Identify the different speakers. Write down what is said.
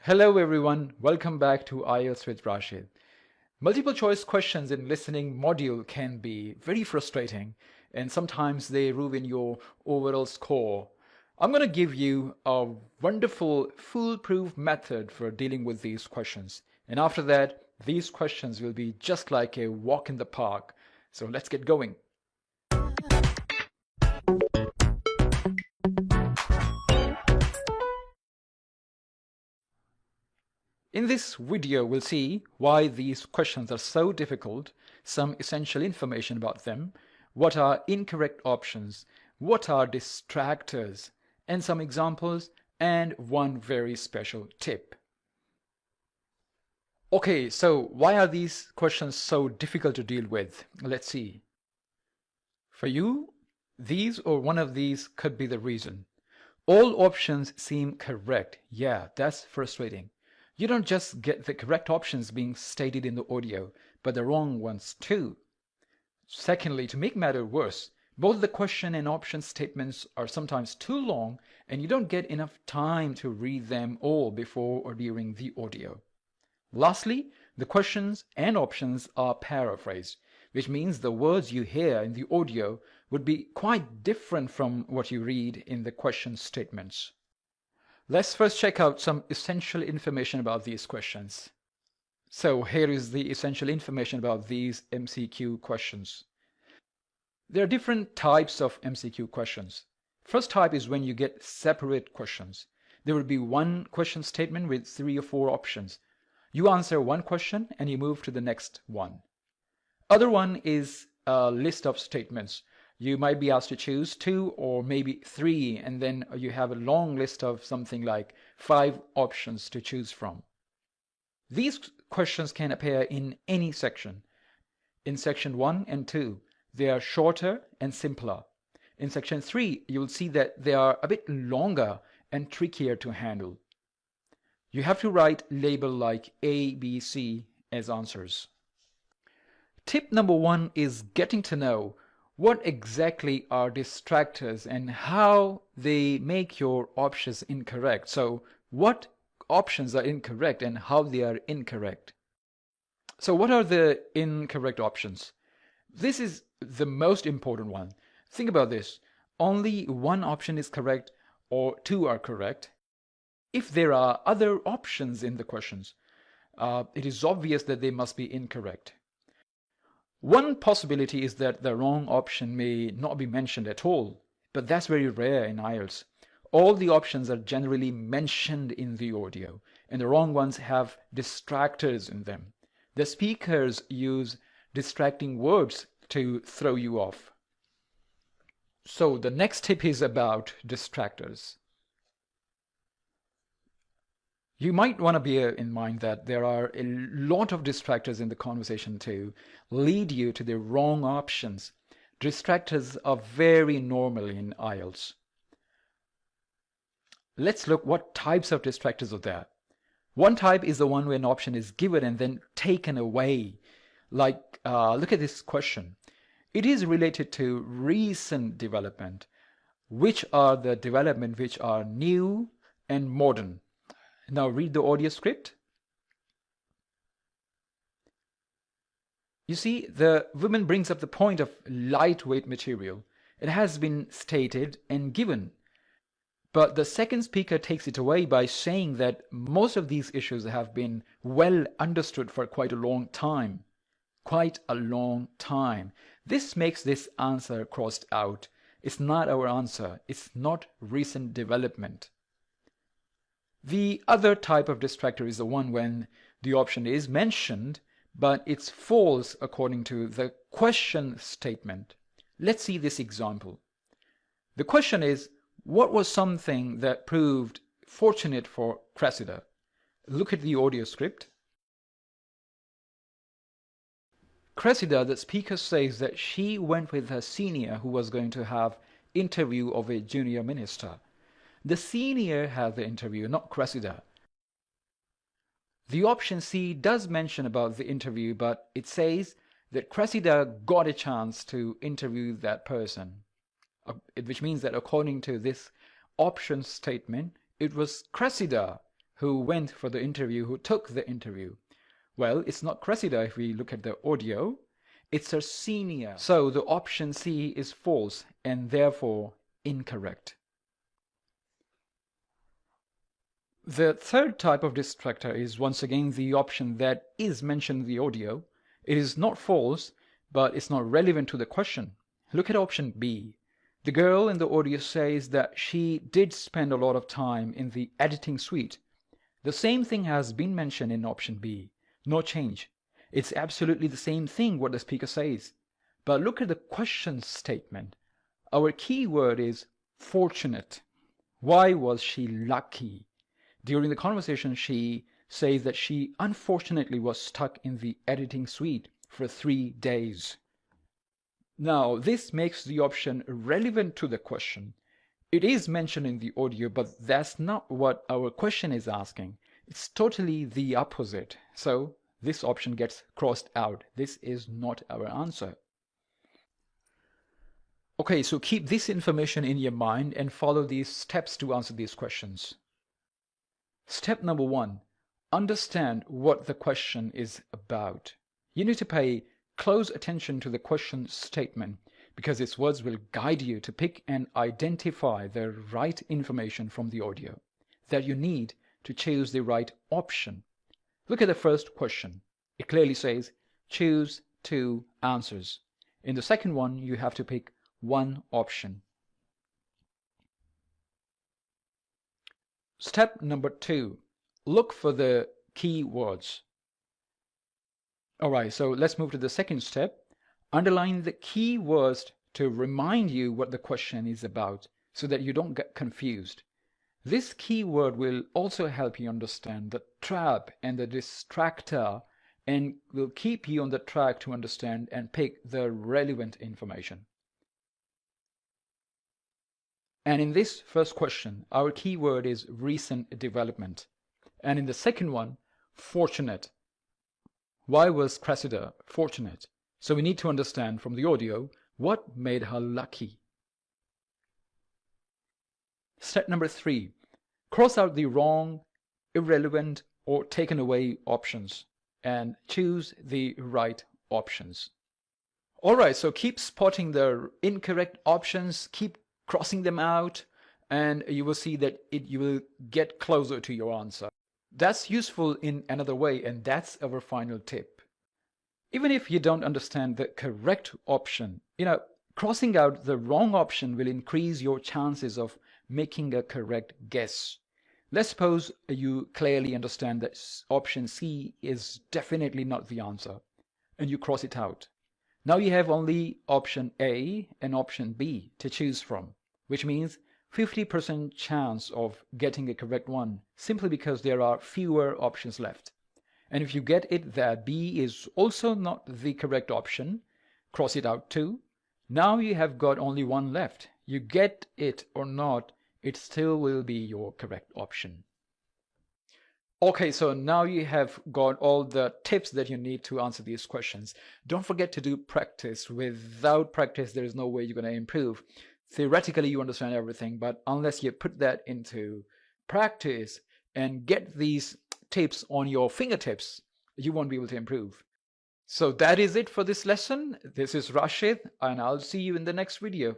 Speaker 1: Hello everyone, welcome back to IELTS with Rashid. Multiple choice questions in listening module can be very frustrating and sometimes they ruin your overall score. I'm going to give you a wonderful foolproof method for dealing with these questions. And after that, these questions will be just like a walk in the park. So let's get going. In this video, we'll see why these questions are so difficult, some essential information about them, what are incorrect options, what are distractors, and some examples, and one very special tip. Okay, so why are these questions so difficult to deal with? Let's see. For you, these or one of these could be the reason. All options seem correct. Yeah, that's frustrating. You don't just get the correct options being stated in the audio, but the wrong ones too. Secondly, to make matters worse, both the question and option statements are sometimes too long and you don't get enough time to read them all before or during the audio. Lastly, the questions and options are paraphrased, which means the words you hear in the audio would be quite different from what you read in the question statements. Let's first check out some essential information about these questions. So here is the essential information about these MCQ questions. There are different types of MCQ questions. First type is when you get separate questions. There will be one question statement with 3 or 4 options. You answer one question and you move to the next one. Other one is a list of statements. You might be asked to choose 2 or maybe 3, and then you have a long list of something like 5 options to choose from. These questions can appear in any section. In section 1 and 2, they are shorter and simpler. In section 3, you'll see that they are a bit longer and trickier to handle. You have to write label like A, B, C as answers. Tip number 1 is getting to know what exactly are distractors and how they make your options incorrect. So what options are incorrect and how they are incorrect. So what are the incorrect options? This is the most important one. Think about this. Only one option is correct or 2 are correct. If there are other options in the questions, it is obvious that they must be incorrect. One possibility is that the wrong option may not be mentioned at all, but that's very rare in IELTS. All the options are generally mentioned in the audio, and the wrong ones have distractors in them. The speakers use distracting words to throw you off. So the next tip is about distractors. You might want to bear in mind that there are a lot of distractors in the conversation to lead you to the wrong options. Distractors are very normal in IELTS. Let's look what types of distractors are there. One type is the one where an option is given and then taken away. Like, look at this question. It is related to recent development. Which are the development which are new and modern? Now read the audio script. You see, the woman brings up the point of lightweight material. It has been stated and given. But the second speaker takes it away by saying that most of these issues have been well understood for quite a long time. Quite a long time. This makes this answer crossed out. It's not our answer. It's not recent development. The other type of distractor is the one when the option is mentioned, but it's false according to the question statement. Let's see this example. The question is, what was something that proved fortunate for Cressida? Look at the audio script. Cressida, the speaker says that she went with her senior who was going to have interview of a junior minister. The senior had the interview, not Cressida. The option C does mention about the interview, but it says that Cressida got a chance to interview that person, which means that according to this option statement, it was Cressida who went for the interview, who took the interview? Well, it's not Cressida if we look at the audio. It's her senior. So the option C is false and therefore incorrect. The third type of distractor is once again the option that is mentioned in the audio. It is not false, but it's not relevant to the question. Look at option B. The girl in the audio says that she did spend a lot of time in the editing suite. The same thing has been mentioned in option B. No change. It's absolutely the same thing what the speaker says. But look at the question statement. Our key word is fortunate. Why was she lucky? During the conversation, she says that she unfortunately was stuck in the editing suite for 3 days. Now, this makes the option relevant to the question. It is mentioned in the audio, but that's not what our question is asking. It's totally the opposite. So this option gets crossed out. This is not our answer. Okay, so keep this information in your mind and follow these steps to answer these questions. Step number 1, understand what the question is about. You need to pay close attention to the question statement because its words will guide you to pick and identify the right information from the audio that you need to choose the right option. Look at the first question. It clearly says, choose 2 answers. In the second one, you have to pick one option. Step number 2, look for the key words. Alright, so let's move to the second step. Underline the key words to remind you what the question is about so that you don't get confused. This keyword will also help you understand the trap and the distractor and will keep you on the track to understand and pick the relevant information. And in this first question, our keyword is recent development. And in the second one, fortunate. Why was Cressida fortunate? So we need to understand from the audio what made her lucky. Step number 3, cross out the wrong, irrelevant, or taken away options and choose the right options. Alright, so keep spotting the incorrect options, keep crossing them out, and you will see that you will get closer to your answer. That's useful in another way, and that's our final tip. Even if you don't understand the correct option, crossing out the wrong option will increase your chances of making a correct guess. Let's suppose you clearly understand that option C is definitely not the answer, and you cross it out. Now you have only option A and option B to choose from, which means 50% chance of getting a correct one simply because there are fewer options left. And if you get it that B is also not the correct option, cross it out too. Now you have got only one left. You get it or not, it still will be your correct option. Okay, so now you have got all the tips that you need to answer these questions. Don't forget to do practice. Without practice, there is no way you're going to improve. Theoretically, you understand everything, but unless you put that into practice and get these tips on your fingertips, you won't be able to improve. So that is it for this lesson. This is Rashid, and I'll see you in the next video.